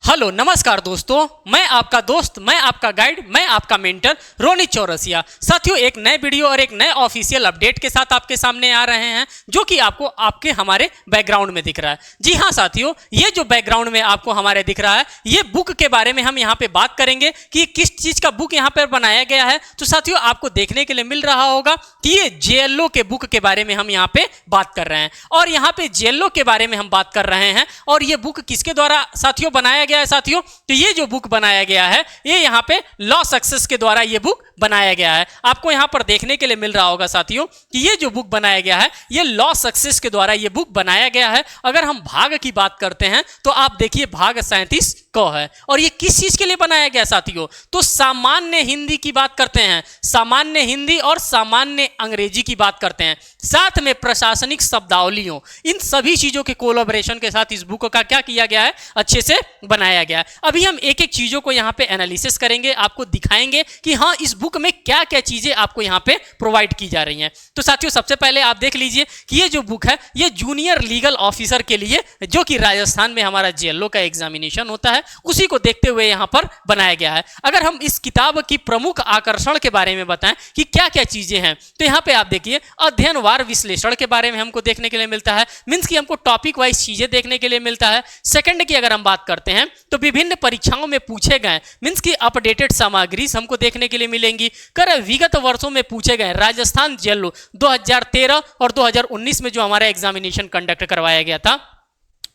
Hello नमस्कार दोस्तों, मैं आपका दोस्त, मैं आपका गाइड, मैं आपका मेंटर रोनित चौरसिया। साथियों, एक नए वीडियो और एक नए ऑफिशियल अपडेट के साथ आपके सामने आ रहे हैं, जो कि आपको आपके हमारे बैकग्राउंड में दिख रहा है। जी हाँ साथियों, ये जो बैकग्राउंड में आपको हमारे दिख रहा है, ये बुक के बारे में हम यहाँ पे बात करेंगे कि किस चीज का बुक यहाँ पर बनाया गया है। तो साथियों, आपको देखने के लिए मिल रहा होगा कि ये जेएलओ के बुक के बारे में हम यहाँ पे बात कर रहे हैं, और यहाँ पे जेएलओ के बारे में हम बात कर रहे हैं। और ये बुक किसके द्वारा साथियों बनाया गया है साथियों? तो ये जो बुक बनाया गया है, ये यहाँ पे लॉ सक्सेस के द्वारा ये बुक बनाया गया है। आपको यहाँ पर देखने के लिए मिल रहा होगा साथियों कि ये जो बुक बनाया गया है, ये लॉ सक्सेस के द्वारा ये बुक बनाया गया है। अगर हम भाग की बात करते हैं तो आप देखिए भाग 37 क है, और ये किस चीज के लिए बनाया गया साथियों? तो सामान्य हिंदी की बात करते हैं, सामान्य हिंदी और सामान्य अंग्रेजी की बात करते हैं, साथ में प्रशासनिक शब्दावलियों, इन सभी चीजों के कोलैबोरेशन के साथ इस बुक का क्या किया गया है, अच्छे से बनाया गया है। अभी हम एक एक चीजों को यहाँ पे एनालिसिस करेंगे, आपको दिखाएंगे कि हाँ इस बुक में क्या क्या चीजें आपको यहाँ पे प्रोवाइड की जा रही हैं। तो साथियों, सबसे पहले आप देख लीजिए कि ये जो बुक है, ये जूनियर लीगल ऑफिसर के लिए, जो कि राजस्थान में हमारा जेएलओ का एग्जामिनेशन होता है, उसी को देखते हुए यहाँ पर बनाया गया है। अगर हम इस किताब की प्रमुख आकर्षण के बारे में बताएं कि क्या क्या चीजें हैं, तो यहाँ पे आप देखिए अध्ययनवार विश्लेषण के बारे में हमको देखने के लिए मिलता है, मीन्स कि हमको टॉपिक वाइज चीजें देखने के लिए मिलता है। सेकंड की अगर हम बात करते हैं तो विभिन्न परीक्षाओं में पूछे गए, मीन्स की अपडेटेड सामग्री हमको देखने के लिए मिलेंगी। कर विगत वर्षों में पूछे गए राजस्थान जेएलओ 2013 और 2019 में जो हमारा एग्जामिनेशन कंडक्ट करवाया गया था,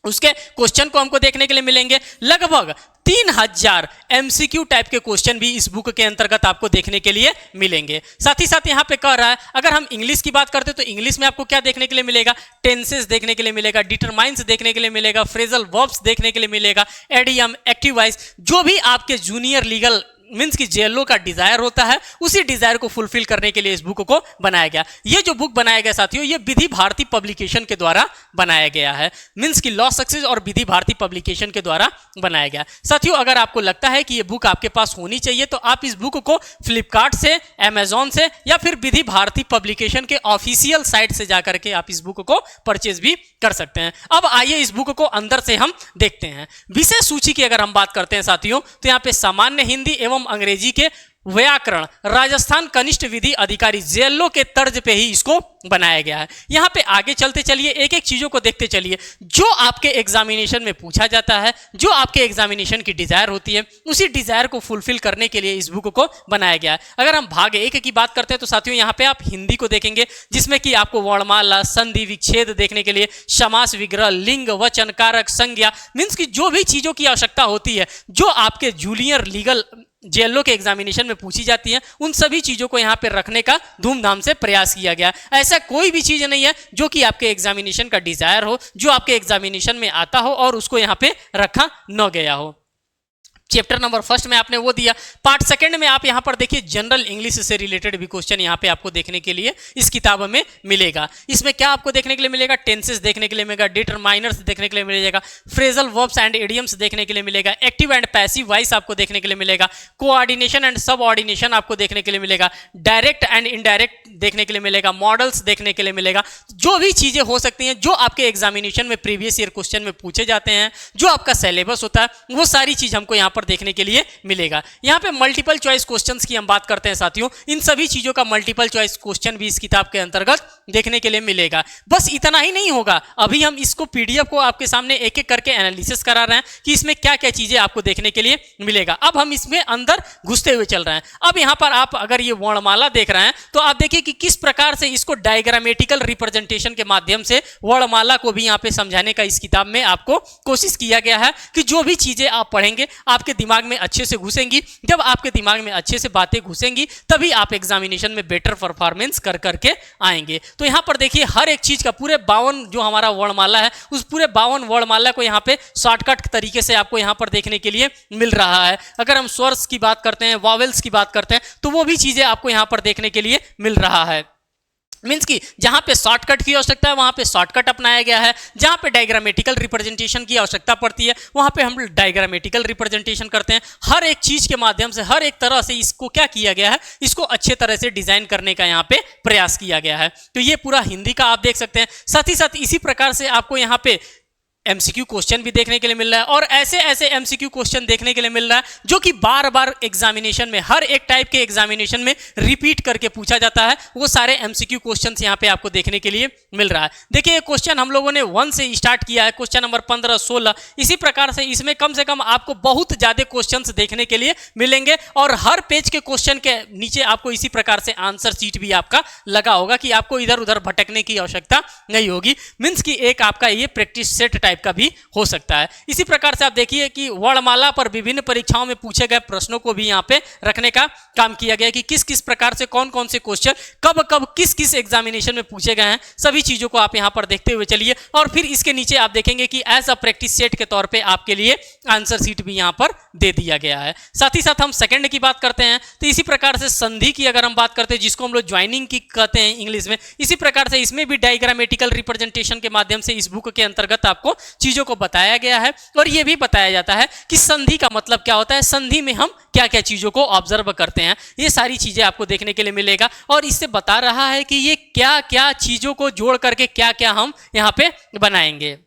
उसके क्वेश्चन को हमको देखने के लिए मिलेंगे। लगभग 3000 एमसीक्यू टाइप के क्वेश्चन भी इस बुक के अंतर्गत आपको देखने के लिए मिलेंगे। साथ ही साथ यहाँ पे कह रहा है, अगर हम इंग्लिश की बात करते हैं तो इंग्लिश में आपको क्या देखने के लिए मिलेगा? टेंसेस देखने के लिए मिलेगा, डिटरमाइंस देखने के लिए मिलेगा, फ्रेजल वर्ब्स देखने के लिए मिलेगा, एडियम, एक्टिव वॉइस, जो भी आपके जूनियर लीगल मीन्स की जेएलओ का डिजायर होता है, उसी डिजायर को फुलफिल करने के लिए इस बुक को बनाया गया। ये जो बुक बनाया गया साथियों, ये विधि भारती पब्लिकेशन के द्वारा बनाया गया है, मीन्स की लॉ सक्सेस और विधि भारती पब्लिकेशन के द्वारा बनाया गया। साथियों, अगर आपको लगता है कि ये बुक आपके पास होनी चाहिए, तो आप इस बुक को फ्लिपकार्ट से, अमेजॉन से, या फिर विधि भारती पब्लिकेशन के ऑफिशियल साइट से जाकर के आप इस बुक को परचेज भी कर सकते हैं। अब आइए इस बुक को अंदर से हम देखते हैं। विषय सूची की अगर हम बात करते हैं साथियों, तो यहाँ पे सामान्य हिंदी एवं अंग्रेजी के व्याकरण राजस्थान कनिष्ठ विधि अधिकारी जेएलओ के तर्ज पे ही इसको बनाया गया है। यहाँ पे आगे चलते चलिए, एक एक चीजों को देखते चलिए। जो आपके एग्जामिनेशन में पूछा जाता है, जो आपके एग्जामिनेशन की डिजायर होती है, उसी डिजायर को फुलफिल करने के लिए इस बुक को बनाया गया है। अगर हम भाग 1 की बात करते हैं तो साथियों, यहाँ पे आप हिंदी को देखेंगे, जिसमें कि आपको वर्णमाला, संधि, विच्छेद देखने के लिए, समास, विग्रह, लिंग, वचन, कारक, संज्ञा, मीन्स की जो भी चीजों की आवश्यकता होती है, जो आपके जूनियर लीगल जेएलओ के एग्जामिनेशन में पूछी जाती है, उन सभी चीजों को यहाँ पे रखने का धूमधाम से प्रयास किया गया। ऐसा कोई भी चीज नहीं है जो कि आपके एग्जामिनेशन का डिजायर हो, जो आपके एग्जामिनेशन में आता हो और उसको यहाँ पे रखा न गया हो। चैप्टर नंबर 1 में आपने वो दिया। पार्ट 2 में आप यहाँ पर देखिए जनरल इंग्लिश से रिलेटेड भी क्वेश्चन यहाँ पे आपको देखने के लिए इस किताब में मिलेगा। इसमें क्या आपको देखने के लिए मिलेगा? टेंसेस देखने के लिए मिलेगा, डिटरमाइनर्स देखने के लिए मिलेगा, फ्रेजल वर्ब्स एंड इडियम्स देखने के लिए मिलेगा, एक्टिव एंड पैसिव वॉइस आपको देखने के लिए मिलेगा, कोऑर्डिनेशन एंड सबऑर्डिनेशन आपको देखने के लिए मिलेगा, डायरेक्ट एंड इनडायरेक्ट देखने के लिए मिलेगा, मॉडल्स देखने के लिए मिलेगा। जो भी चीजें हो सकती हैं जो आपके एग्जामिनेशन में प्रीवियस ईयर क्वेश्चन में पूछे जाते हैं, जो आपका सिलेबस होता है, वो सारी चीज हमको यहाँ पर देखने के लिए मिलेगा। यहाँ पे मल्टीपल चॉइस क्वेश्चंस की हम बात करते हैं साथियों, इन सभी चीजों का मल्टीपल चॉइस क्वेश्चन भी इस किताब के अंतर्गत देखने के लिए मिलेगा। बस इतना ही नहीं होगा, अभी हम इसको पीडीएफ को आपके सामने एक एक करके एनालिसिस करा रहे हैं कि इसमें क्या क्या चीजें आपको देखने के लिए मिलेगा। अब हम इसमें अंदर घुसते हुए चल रहे हैं। अब यहाँ पर आप अगर ये वर्णमाला देख रहे हैं तो आप देखिए कि किस प्रकार से इसको डायग्रामेटिकल रिप्रेजेंटेशन के माध्यम से वर्णमाला को भी यहाँ पे समझाने का इस किताब में आपको कोशिश किया गया है, कि जो भी चीजें आप पढ़ेंगे आपके दिमाग में अच्छे से घुसेंगी। जब आपके दिमाग में अच्छे से बातें घुसेंगी, तभी आप एग्जामिनेशन में बेटर परफॉर्मेंस कर करके आएंगे। तो यहाँ पर देखिए हर एक चीज का पूरे 52 जो हमारा वर्णमाला है, उस पूरे 52 वर्णमाला को यहाँ पे शॉर्टकट तरीके से आपको यहाँ पर देखने के लिए मिल रहा है। अगर हम स्वर्स की बात करते हैं, वॉवेल्स की बात करते हैं, तो वो भी चीजें आपको यहाँ पर देखने के लिए मिल रहा है। मीन्स की जहां पे शॉर्टकट की आवश्यकता है वहां पे शॉर्टकट अपनाया गया है, जहां पे डायग्रामेटिकल रिप्रेजेंटेशन की आवश्यकता पड़ती है वहां पे हम डायग्रामेटिकल रिप्रेजेंटेशन करते हैं। हर एक चीज के माध्यम से, हर एक तरह से इसको क्या किया गया है, इसको अच्छे तरह से डिजाइन करने का यहाँ पे प्रयास किया गया है। तो ये पूरा हिंदी का आप देख सकते हैं। साथ ही साथ इसी प्रकार से आपको यहाँ पे एमसीक्यू क्वेश्चन भी देखने के लिए मिल रहा है और ऐसे ऐसे एमसीक्यू क्वेश्चन देखने के लिए मिल रहा है जो कि बार बार एग्जामिनेशन में, हर एक टाइप के एग्जामिनेशन में रिपीट करके पूछा जाता है। वो सारे एमसीक्यू क्वेश्चंस यहाँ पे आपको देखने के लिए मिल रहा है। देखिए ये क्वेश्चन हम लोगों ने 1 से स्टार्ट किया है, क्वेश्चन नंबर 15, 16, इसी प्रकार से इसमें कम से कम आपको बहुत ज्यादा क्वेश्चंस देखने के लिए मिलेंगे और हर पेज के क्वेश्चन के नीचे आपको इसी प्रकार से आंसर शीट भी आपका लगा होगा कि आपको इधर उधर भटकने की आवश्यकता नहीं होगी। मीन्स कि एक आपका ये प्रैक्टिस सेट टाइप का भी हो सकता है। इसी प्रकार से आप देखिए कि वर्णमाला पर विभिन्न परीक्षाओं में पूछे गए प्रश्नों को भी यहाँ पे रखने का काम किया गया कि किस किस प्रकार से कौन कौन से क्वेश्चन कब कब किस किस एग्जामिनेशन में पूछे गए हैं, सभी चीजों को आप यहाँ पर देखते हुए चलिए। और फिर इसके नीचे आप देखेंगे कि एज अ प्रैक्टिस सेट के तौर पे आपके लिए आंसर शीट भी यहाँ पर दे दिया गया है। साथ ही साथ हम सेकंड की बात करते हैं तो इसी प्रकार से संधि की अगर हम बात करते हैं, जिसको हम लोग ज्वाइनिंग की कहते हैं इंग्लिश में, इसी प्रकार से इसमें भी डायग्रामेटिकल रिप्रेजेंटेशन के माध्यम से इस बुक के अंतर्गत आपको चीजों को बताया गया है और यह भी बताया जाता है कि संधि का मतलब क्या होता है, संधि में हम क्या क्या चीजों को ऑब्जर्व करते हैं। ये सारी चीजें आपको देखने के लिए मिलेगा और इससे बता रहा है कि ये क्या क्या चीजों को जोड़ करके क्या क्या हम यहाँ पे बनाएंगे।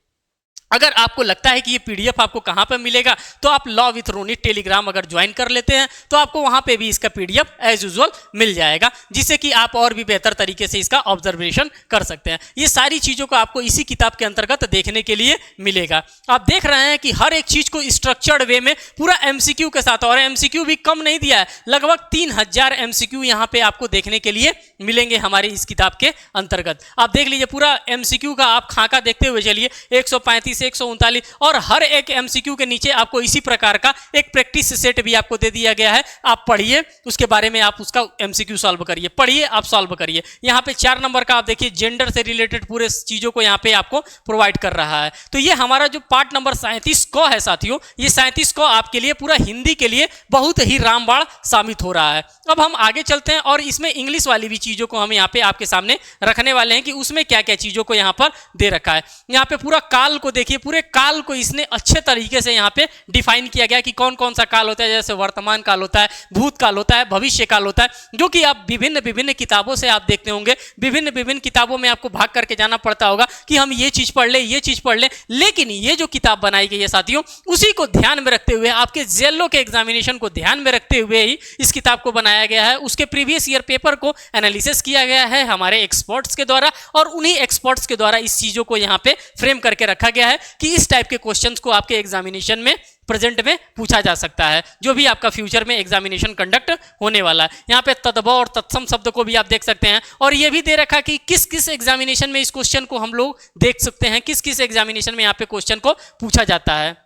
अगर आपको लगता है कि ये पीडीएफ आपको कहां पर मिलेगा तो आप लॉ विथ रोनी टेलीग्राम अगर ज्वाइन कर लेते हैं तो आपको वहां पे भी इसका पीडीएफ एज यूजुअल मिल जाएगा, जिससे कि आप और भी बेहतर तरीके से इसका ऑब्जर्वेशन कर सकते हैं। ये सारी चीजों को आपको इसी किताब के अंतर्गत देखने के लिए मिलेगा। आप देख रहे हैं कि हर एक चीज को स्ट्रक्चर्ड वे में पूरा एमसीक्यू के साथ, और एमसीक्यू भी कम नहीं दिया है, लगभग 3000 एमसीक्यू यहाँ पे आपको देखने के लिए मिलेंगे हमारी इस किताब के अंतर्गत। आप देख लीजिए पूरा एमसीक्यू का आप खाका देखते हुए चलिए, 135 से 139 और हर एक एमसीक्यू के नीचे आपको इसी प्रकार का एक प्रैक्टिस सेट भी आपको दे दिया गया है। आप पढ़िए, उसके बारे में आप उसका एमसीक्यू सॉल्व करिए, पढ़िए आप सॉल्व करिए। यहाँ पे 4 नंबर का आप देखिए जेंडर से रिलेटेड पूरे चीजों को यहाँ पे आपको प्रोवाइड कर रहा है। तो ये हमारा जो पार्ट नंबर 37 को है साथियों, ये 37 को आपके लिए पूरा हिंदी के लिए बहुत ही रामबाण साबित हो रहा है। अब हम आगे चलते हैं और इसमें इंग्लिश वाली भी चीजों को हम यहाँ पे आपके सामने रखने वाले हैं कि उसमें क्या क्या चीजों को यहाँ पर दे रखा है। यहाँ पे पूरा काल को देखिए, पूरे काल को इसने अच्छे तरीके से यहाँ पे डिफाइन किया गया कि कौन कौन सा काल होता है, जैसे वर्तमान काल होता है, भूतकाल होता है, भविष्य काल होता है, जो कि आप विभिन्न विभिन्न किताबों से आप देखते होंगे। विभिन्न विभिन्न किताबों में आपको भाग करके जाना पड़ता होगा कि हम ये चीज पढ़ ले, ये चीज पढ़ ले, लेकिन ये जो किताब बनाई गई है साथियों, उसी को ध्यान में रखते हुए, आपके जेएलओ के एग्जामिनेशन को ध्यान में रखते हुए ही इस किताब को बनाया गया है। उसके प्रीवियस ईयर पेपर को एनालिसिस किया गया है हमारे एक्सपर्ट्स के द्वारा और उन्हीं एक्सपर्ट्स के द्वारा इस चीजों को यहाँ पे फ्रेम करके रखा गया है कि इस टाइप के क्वेश्चंस को आपके एग्जामिनेशन में प्रेजेंट में पूछा जा सकता है, जो भी आपका फ्यूचर में एग्जामिनेशन कंडक्ट होने वाला है। यहाँ पे तद्भव और तत्सम शब्द को भी आप देख सकते हैं और ये भी दे रखा कि किस किस एग्जामिनेशन में इस क्वेश्चन को हम लोग देख सकते हैं, किस किस एग्जामिनेशन में यहाँ पे क्वेश्चन को पूछा जाता है।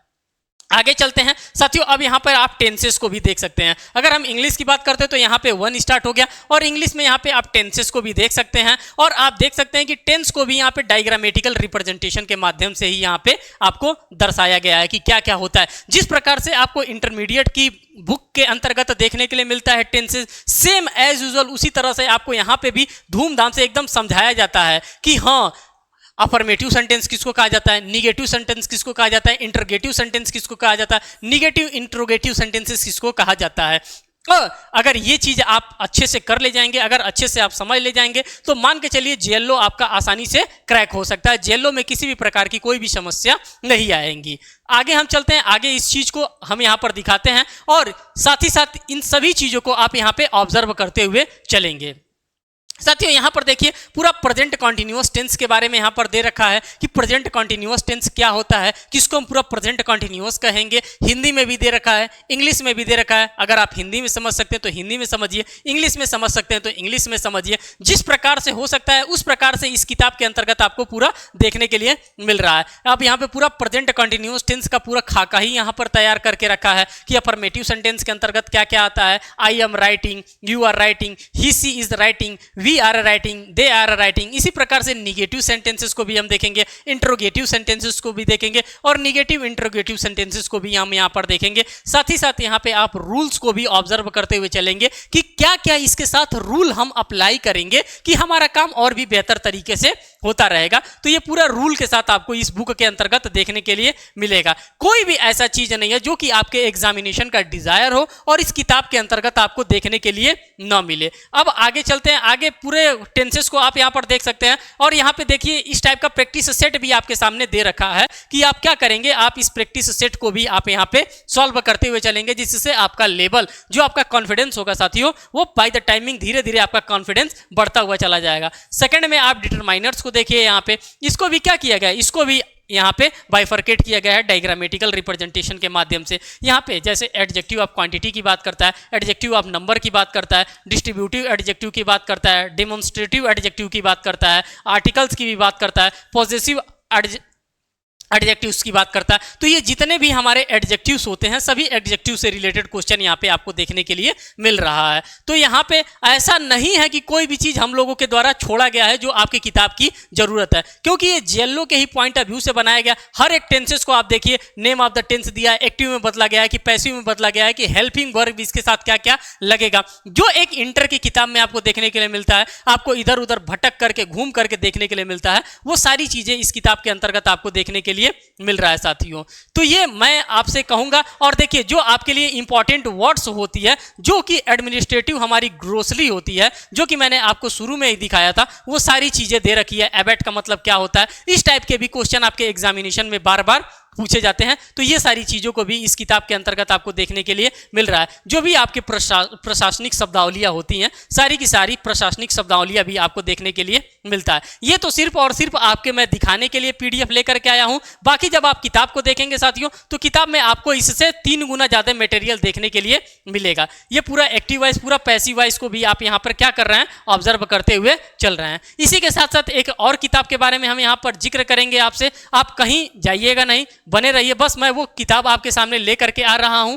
आगे चलते हैं साथियों, अब यहाँ पर आप टेंसेस को भी देख सकते हैं। अगर हम इंग्लिश की बात करते हैं तो यहाँ पे 1 स्टार्ट हो गया और इंग्लिश में यहाँ पे आप टेंसेस को भी देख सकते हैं और आप देख सकते हैं कि टेंस को भी यहाँ पे डायग्रामेटिकल रिप्रेजेंटेशन के माध्यम से ही यहाँ पे आपको दर्शाया गया है कि क्या क्या होता है। जिस प्रकार से आपको इंटरमीडिएट की बुक के अंतर्गत देखने के लिए मिलता है टेंसेस, सेम एज यूजुअल उसी तरह से आपको यहाँ पे भी धूमधाम से एकदम समझाया जाता है कि हाँ, अफर्मेटिव सेंटेंस किसको कहा जाता है, निगेटिव सेंटेंस किसको कहा जाता है, इंटरगेटिव सेंटेंस किसको कहा जाता है, निगेटिव इंट्रोगेटिव सेंटेंसेस किसको कहा जाता है। अगर ये चीज आप अच्छे से कर ले जाएंगे, अगर अच्छे से आप समझ ले जाएंगे तो मान के चलिए जेएलओ आपका आसानी से क्रैक हो सकता है। जेएलओ में किसी भी प्रकार की कोई भी समस्या नहीं आएंगी। आगे हम चलते हैं, आगे इस चीज को हम यहाँ पर दिखाते हैं और साथ ही साथ इन सभी चीजों को आप यहाँ पे ऑब्जर्व करते हुए चलेंगे। साथियों यहाँ पर देखिए पूरा प्रेजेंट कॉन्टिन्यूअस टेंस के बारे में यहाँ पर दे रखा है कि प्रेजेंट कॉन्टिन्यूअस टेंस क्या होता है, किसको हम पूरा प्रेजेंट कॉन्टिन्यूअस कहेंगे। हिंदी में भी दे रखा है, इंग्लिश में भी दे रखा है। अगर आप हिंदी में समझ सकते हैं तो हिंदी में समझिए, इंग्लिश में समझ सकते हैं तो इंग्लिश में समझिए। जिस प्रकार से हो सकता है उस प्रकार से इस किताब के अंतर्गत आपको पूरा देखने के लिए मिल रहा है। अब यहाँ पे पूरा प्रेजेंट कॉन्टिन्यूअस टेंस का पूरा खाका ही यहाँ पर तैयार करके रखा है कि अफर्मेटिव सेंटेंस के अंतर्गत क्या क्या आता है। I am writing, you are writing, he she is writing, we are writing, they are writing. इसी प्रकार से निगेटिव सेंटेंसेस को भी हम देखेंगे, इंट्रोगेटिव सेंटेंसेस को भी देखेंगे और निगेटिव इंट्रोगेटिव सेंटेंसेस को भी हम यहाँ पर देखेंगे। साथ ही साथ यहाँ पे आप रूल्स को भी ऑब्जर्व करते हुए चलेंगे कि क्या क्या इसके साथ रूल हम अप्लाई करेंगे कि हमारा काम और भी बेहतर तरीके से होता रहेगा। तो ये पूरा रूल के साथ आपको इस बुक के अंतर्गत देखने के लिए मिलेगा। कोई भी ऐसा चीज नहीं है जो कि आपके एग्जामिनेशन का डिजायर हो और इस किताब के अंतर्गत आपको देखने के लिए न मिले। अब आगे चलते हैं, आगे पूरे टेंसेस को आप यहाँ पर देख सकते हैं। और यहाँ पे देखिए इस टाइप का प्रैक्टिस सेट भी आपके सामने दे रखा है कि आप क्या करेंगे, आप इस प्रैक्टिस सेट को भी आप यहाँ पे सॉल्व करते हुए चलेंगे, जिससे आपका लेवल, जो आपका कॉन्फिडेंस होगा साथियों, वो बाय द टाइमिंग धीरे धीरे आपका कॉन्फिडेंस बढ़ता हुआ चला जाएगा। सेकंड में आप डिटरमाइनर्स को देखिए, यहाँ पे इसको भी क्या किया गया है, इसको भी यहाँ पे बाइफरकेट किया गया है डायग्रामेटिकल रिप्रेजेंटेशन के माध्यम से। यहाँ पे जैसे एडजेक्टिव आप क्वांटिटी की बात करता है, एडजेक्टिव आप नंबर की बात करता है, डिस्ट्रीब्यूटिव एडजेक्टिव की बात करता है, डेमोन्स्ट्रेटिव एडजेक्टिव की बात करता है, आर्टिकल्स की भी बात करता है, पॉजेसिव एडजेक्टिव्स की बात करता है। तो ये जितने भी हमारे एडजेक्टिव्स होते हैं, सभी एडजेक्टिव से रिलेटेड क्वेश्चन यहाँ पे आपको देखने के लिए मिल रहा है। तो यहाँ पे ऐसा नहीं है कि कोई भी चीज हम लोगों के द्वारा छोड़ा गया है जो आपकी किताब की जरूरत है, क्योंकि ये जेएलओ के ही पॉइंट ऑफ व्यू से बनाया गया। हर एक टेंसेस को आप देखिए, नेम ऑफ द टेंस दिया है, एक्टिव में बदला गया है कि पैसिव में बदला गया है कि हेल्पिंग वर्ब इसके साथ क्या क्या लगेगा, जो एक इंटर की किताब में आपको देखने के लिए मिलता है, आपको इधर उधर भटक करके घूम करके देखने के लिए मिलता है, वो सारी चीजें इस किताब के अंतर्गत आपको देखने के लिए मिल रहा है साथियों। तो ये मैं आपसे कहूंगा। और देखिए जो आपके लिए इंपॉर्टेंट वर्ड्स होती है, जो कि एडमिनिस्ट्रेटिव हमारी ग्रोसरी होती है, जो कि मैंने आपको शुरू में ही दिखाया था, वो सारी चीजें दे रखी है। एबेट का मतलब क्या होता है, इस टाइप के भी क्वेश्चन आपके एग्जामिनेशन में बार बार पूछे जाते हैं। तो ये सारी चीजों को भी इस किताब के अंतर्गत आपको देखने के लिए मिल रहा है। जो भी आपके प्रशासनिक शब्दावलियां होती हैं, सारी की सारी प्रशासनिक शब्दावलियां भी आपको देखने के लिए मिलता है। ये तो सिर्फ और सिर्फ आपके मैं दिखाने के लिए पीडीएफ लेकर के आया हूं। बाकी जब आप किताब को देखेंगे साथियों, तो किताब में आपको इससे 3 गुना ज्यादा मटेरियल देखने के लिए मिलेगा। ये पूरा एक्टिव वाइज, पूरा पैसिव वाइज को भी आप यहाँ पर क्या कर रहे हैं, ऑब्जर्व करते हुए चल रहे हैं। इसी के साथ साथ एक और किताब के बारे में हम यहाँ पर जिक्र करेंगे आपसे। आप कहीं जाइएगा नहीं, बने रहिए, बस मैं वो किताब आपके सामने लेकर के आ रहा हूं।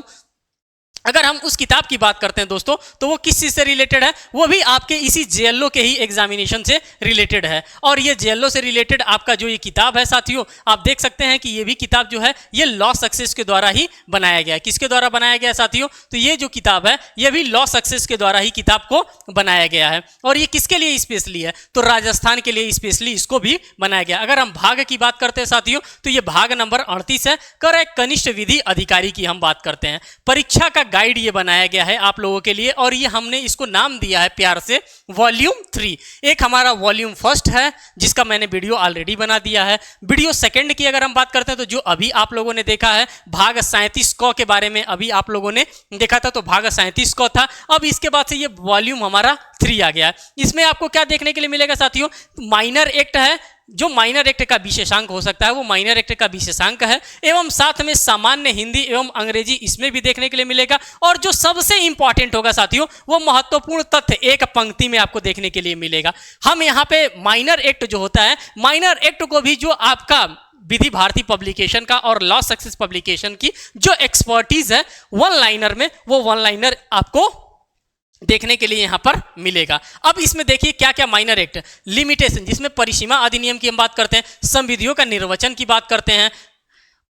अगर हम उस किताब की बात करते हैं दोस्तों, तो वो किस चीज से रिलेटेड है, वो भी आपके इसी जेएलओ के ही एग्जामिनेशन से रिलेटेड है। और ये जेएलओ से रिलेटेड आपका जो ये किताब है साथियों, आप देख सकते हैं कि ये भी किताब जो है ये लॉ सक्सेस के द्वारा ही बनाया गया है। किसके द्वारा बनाया गया है साथियों, तो ये जो किताब है ये भी लॉ सक्सेस के द्वारा ही किताब को बनाया गया है। और ये किसके लिए स्पेशली है, तो राजस्थान के लिए स्पेशली इसको भी बनाया गया। अगर हम भाग की बात करते हैं साथियों, तो ये भाग नंबर 38 है, कर एक कनिष्ठ विधि अधिकारी की हम बात करते हैं। परीक्षा का गाइड ये बनाया गया है आप लोगों के लिए, और ये हमने इसको नाम दिया है प्यार से वॉल्यूम 3। एक हमारा वॉल्यूम फर्स्ट है जिसका मैंने वीडियो ऑलरेडी बना दिया है। वीडियो सेकंड की अगर हम बात करते हैं, तो जो अभी आप लोगों ने देखा है भाग 37 क के बारे में अभी आप लोगों ने देखा था, तो भाग 37 क था। अब इसके बाद से ये वॉल्यूम हमारा 3 आ गया है। इसमें आपको क्या देखने के लिए मिलेगा साथियों, माइनर एक्ट है, जो माइनर एक्ट का विशेषांक हो सकता है वो माइनर एक्ट का विशेषांक है, एवं साथ में सामान्य हिंदी एवं अंग्रेजी इसमें भी देखने के लिए मिलेगा। और जो सबसे इंपॉर्टेंट होगा साथियों, वो महत्वपूर्ण तथ्य एक पंक्ति में आपको देखने के लिए मिलेगा। हम यहाँ पे माइनर एक्ट जो होता है, माइनर एक्ट को भी जो आपका विधि भारती पब्लिकेशन का और लॉ सक्सेस पब्लिकेशन की जो एक्सपर्टीज है वन लाइनर में, वो वन लाइनर आपको देखने के लिए यहां पर मिलेगा। अब इसमें देखिए क्या क्या माइनर एक्ट, लिमिटेशन जिसमें परिसीमा अधिनियम की हम बात करते हैं, संविधियों का निर्वचन की बात करते हैं,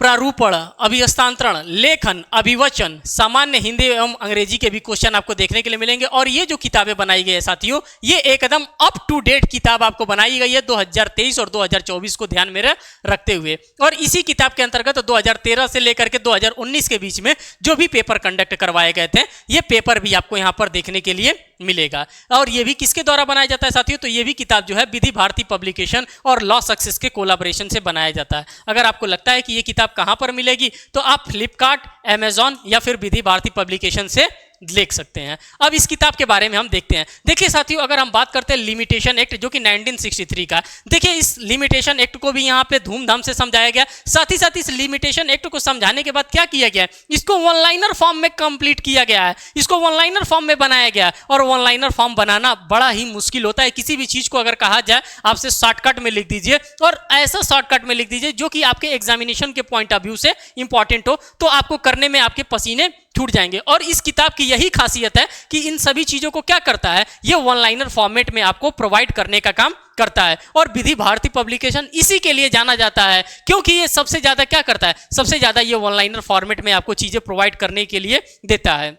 प्रारूपण, अभिहस्तांतरण, लेखन, अभिवचन, सामान्य हिंदी एवं अंग्रेजी के भी क्वेश्चन आपको देखने के लिए मिलेंगे। और ये जो किताबें बनाई गई है साथियों, ये एकदम अप टू डेट किताब आपको बनाई गई है 2023 और 2024 को ध्यान में रखते हुए। और इसी किताब के अंतर्गत 2013 से लेकर के 2019 के बीच में जो भी पेपर कंडक्ट करवाए गए थे, ये पेपर भी आपको यहाँ पर देखने के लिए मिलेगा। और ये भी किसके द्वारा बनाया जाता है साथियों, तो ये भी किताब जो है विधि भारती पब्लिकेशन और लॉ सक्सेस के कोलैबोरेशन से बनाया जाता है। अगर आपको लगता है कि ये किताब कहां पर मिलेगी, तो आप फ्लिपकार्ट, अमेजॉन या फिर विधि भारती पब्लिकेशन से देख सकते हैं। अब इस किताब के बारे में हम देखते हैं। देखिए साथियों, अगर हम बात करते हैं लिमिटेशन एक्ट जो कि 1963 का, देखिए इस लिमिटेशन एक्ट को भी यहाँ पे धूमधाम से समझाया गया। साथ ही साथ इस लिमिटेशन एक्ट को समझाने के बाद क्या किया गया, इसको वन लाइनर फॉर्म में कंप्लीट किया गया है, इसको वन लाइनर फॉर्म में बनाया गया। और वन लाइनर फॉर्म बनाना बड़ा ही मुश्किल होता है। किसी भी चीज को अगर कहा जाए आपसे शॉर्टकट में लिख दीजिए, और ऐसा शॉर्टकट में लिख दीजिए जो कि आपके एग्जामिनेशन के पॉइंट ऑफ व्यू से इंपॉर्टेंट हो, तो आपको करने में आपके पसीने छूट जाएंगे। और इस किताब की यही खासियत है कि इन सभी चीजों को क्या करता है, ये वन लाइनर फॉर्मेट में आपको प्रोवाइड करने का काम करता है। और विधि भारती पब्लिकेशन इसी के लिए जाना जाता है, क्योंकि ये सबसे ज्यादा क्या करता है, सबसे ज्यादा ये वन लाइनर फॉर्मेट में आपको चीजें प्रोवाइड करने के लिए देता है।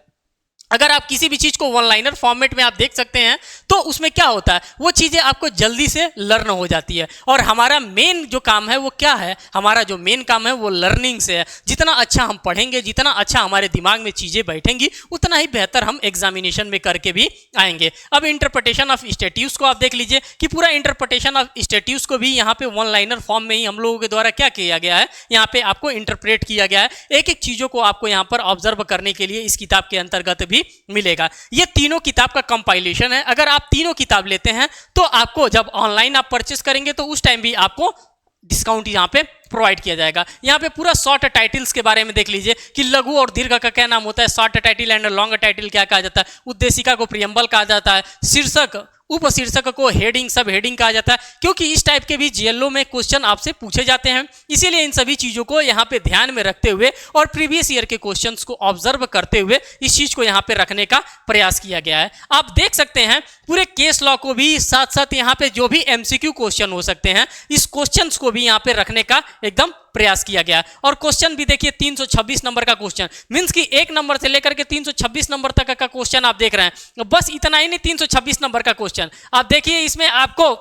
अगर आप किसी भी चीज को वन लाइनर फॉर्मेट में आप देख सकते हैं तो उसमें क्या होता है, वो चीजें आपको जल्दी से लर्न हो जाती है। और हमारा मेन जो काम है वो क्या है, हमारा जो मेन काम है वो लर्निंग से है। जितना अच्छा हम पढ़ेंगे, जितना अच्छा हमारे दिमाग में चीजें बैठेंगी, उतना ही बेहतर हम एग्जामिनेशन में करके भी आएंगे। अब इंटरप्रिटेशन ऑफ स्टैट्यूज को आप देख लीजिए कि पूरा इंटरप्रिटेशन ऑफ स्टैट्यूज को भी यहाँ पे वन लाइनर फॉर्म में ही हम लोगों के द्वारा क्या किया गया है, यहाँ पे आपको इंटरप्रेट किया गया है। एक एक चीजों को आपको यहाँ पर ऑब्जर्व करने के लिए इस किताब के अंतर्गत भी मिलेगा। ये तीनों किताब का कंपाइलेशन है। अगर आप तीनों किताब लेते हैं तो आपको जब ऑनलाइन आप परचेस करेंगे तो उस टाइम भी आपको डिस्काउंट यहाँ पे प्रोवाइड किया जाएगा। यहाँ पे पूरा शॉर्ट टाइटल्स के बारे में देख लीजिए कि लघु और दीर्घ का क्या नाम होता है, short title and long title क्या कहा जाता है, उद्देशिका को प्रियम्बल कहा जाता है, शीर्षक उपशीर्षक को हेडिंग सब हेडिंग कहा जाता है, क्योंकि इस टाइप के भी जीएलओ में क्वेश्चन आपसे पूछे जाते हैं। इसीलिए इन सभी चीजों को यहाँ पे ध्यान में रखते हुए और प्रीवियस ईयर के क्वेश्चंस को ऑब्जर्व करते हुए इस चीज को यहाँ पे रखने का प्रयास किया गया है। आप देख सकते हैं पूरे केस लॉ को भी साथ साथ यहाँ पे जो भी एमसीक्यू क्वेश्चन हो सकते हैं, इस क्वेश्चंस को भी यहाँ पे रखने का एकदम प्रयास किया गया। और क्वेश्चन भी देखिए 326 नंबर का क्वेश्चन, मींस कि 1 नंबर से लेकर के 326 नंबर तक का क्वेश्चन आप देख रहे हैं। बस इतना ही नहीं, 326 नंबर का क्वेश्चन आप देखिए, इसमें आपको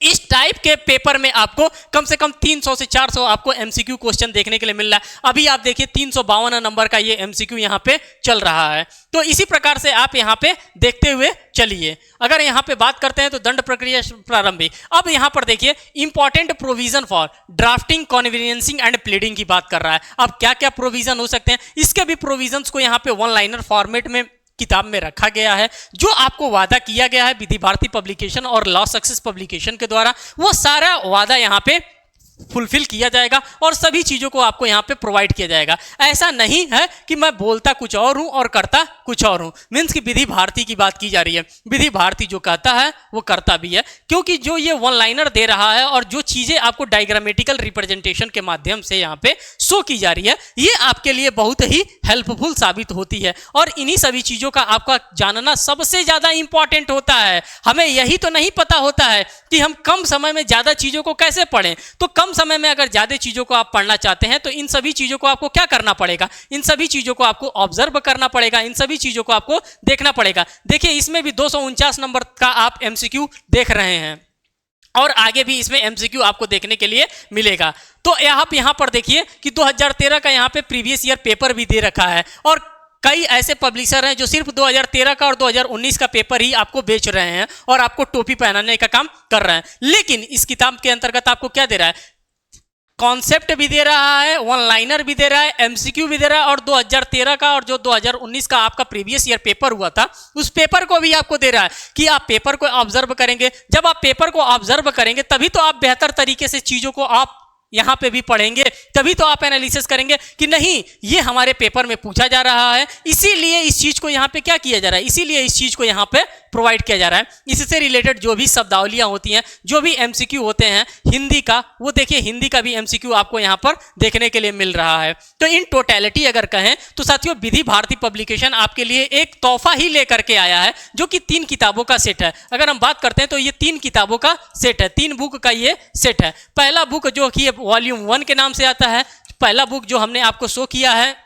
इस टाइप के पेपर में आपको कम से कम 300 से 400 आपको एमसीक्यू क्वेश्चन देखने के लिए मिल रहा है। अभी आप देखिए 352 नंबर का ये एमसीक्यू यहाँ पे चल रहा है। तो इसी प्रकार से आप यहाँ पे देखते हुए चलिए। अगर यहाँ पे बात करते हैं तो दंड प्रक्रिया प्रारंभिक, अब यहाँ पर देखिए important provision for drafting, conveyancing and pleading की बात कर रहा है। अब क्या क्या प्रोविजन हो सकते हैं, इसके भी प्रोविजंस को यहाँ पे वन लाइनर फॉर्मेट में किताब में रखा गया है। जो आपको वादा किया गया है विधि भारती पब्लिकेशन और लॉ सक्सेस पब्लिकेशन के द्वारा, वो सारा वादा यहाँ पे फुलफिल किया जाएगा और सभी चीजों को आपको यहाँ पे प्रोवाइड किया जाएगा। ऐसा नहीं है कि मैं बोलता कुछ और हूं और करता कुछ और हूं। मीन्स की विधि भारती की बात की जा रही है, विधि भारती जो कहता है वो करता भी है, क्योंकि जो ये वन लाइनर दे रहा है और जो चीजें आपको डायग्रामेटिकल रिप्रेजेंटेशन के माध्यम से यहाँ पे शो की जा रही है, ये आपके लिए बहुत ही हेल्पफुल साबित होती है। और इन्हीं सभी चीजों का आपका जानना सबसे ज्यादा इंपॉर्टेंट होता है। हमें यही तो नहीं पता होता है कि हम कम समय में ज्यादा चीजों को कैसे पढ़ें। तो कम समय में अगर ज्यादा चीजों को आप पढ़ना चाहते हैं तो इन सभी चीजों को आपको क्या करना पड़ेगा, इन सभी चीजों को आपको ऑब्जर्व करना पड़ेगा, इन सभी चीजों को आपको देखना पड़ेगा। देखिए इसमें भी 249 नंबर का आप एमसीक्यू देख रहे हैं और आगे भी इसमें एमसीक्यू आपको देखने के लिए मिलेगा। तो आप यहाँ पर देखिए कि 2013 का यहाँ पे प्रीवियस ईयर पेपर भी दे रखा है और कई ऐसे पब्लिशर हैं जो सिर्फ 2013 का और 2019 का पेपर ही आपको बेच रहे हैं और आपको टोपी पहनाने का काम कर रहे हैं। लेकिन इस किताब के अंतर्गत आपको क्या दे रहा है, कॉन्सेप्ट भी दे रहा है, वन लाइनर भी दे रहा है, एमसीक्यू भी दे रहा है और 2013 का और जो 2019 का आपका प्रीवियस ईयर पेपर हुआ था उस पेपर को भी आपको दे रहा है कि आप पेपर को ऑब्जर्व करेंगे। जब आप पेपर को ऑब्जर्व करेंगे तभी तो आप बेहतर तरीके से चीजों को आप यहां पे भी पढ़ेंगे, तभी तो आप एनालिसिस करेंगे कि नहीं ये हमारे पेपर में पूछा जा रहा है, इसीलिए इस चीज को यहां पे क्या किया जा रहा है, इसीलिए इस चीज को यहां पे प्रोवाइड किया जा रहा है। इससे रिलेटेड जो भी शब्दावलियां होती हैं, जो भी एमसीक्यू होते हैं हिंदी का, वो देखिए हिंदी का भी एमसीक्यू आपको यहां पर देखने के लिए मिल रहा है। तो इन टोटलिटी अगर कहें तो साथियों विधि भारती पब्लिकेशन आपके लिए एक तोहफा ही लेकर के आया है जो कि 3 किताबों का सेट है। अगर हम बात करते हैं तो ये 3 किताबों का सेट है, 3 बुक का ये सेट है। पहला बुक जो कि वॉल्यूम 1 के नाम से आता है, पहला बुक जो हमने आपको शो किया है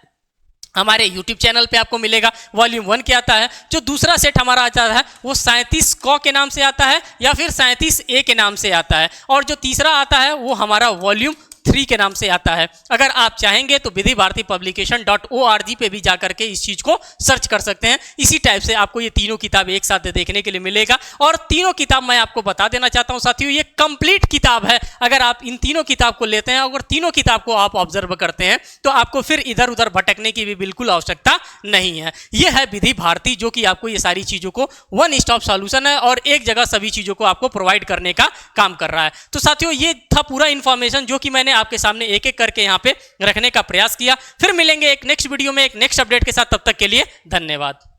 हमारे YouTube चैनल पे आपको मिलेगा, वॉल्यूम 1 के आता है। जो दूसरा सेट हमारा आता है वो 37 क के नाम से आता है या फिर 37 ए के नाम से आता है और जो तीसरा आता है वो हमारा वॉल्यूम 3 के नाम से आता है। अगर आप चाहेंगे तो विधि भारती publication.org पे भी जाकर के इस चीज को सर्च कर सकते हैं। इसी टाइप से आपको ये तीनों किताब एक साथ देखने के लिए मिलेगा और तीनों किताब मैं आपको बता देना चाहता हूं साथियों, ये कंप्लीट किताब है। अगर आप इन तीनों किताब को लेते हैं, अगर तीनों किताब को आप ऑब्जर्व करते हैं तो आपको फिर इधर उधर भटकने की भी बिल्कुल आवश्यकता नहीं है। यह है विधि भारती जो कि आपको ये सारी चीजों को वन स्टॉप सॉल्यूशन है और एक जगह सभी चीजों को आपको प्रोवाइड करने का काम कर रहा है। तो साथियों ये था पूरा इंफॉर्मेशन जो कि मैंने आपके सामने एक एक करके यहाँ पे रखने का प्रयास किया। फिर मिलेंगे एक नेक्स्ट वीडियो में एक नेक्स्ट अपडेट के साथ, तब तक के लिए धन्यवाद।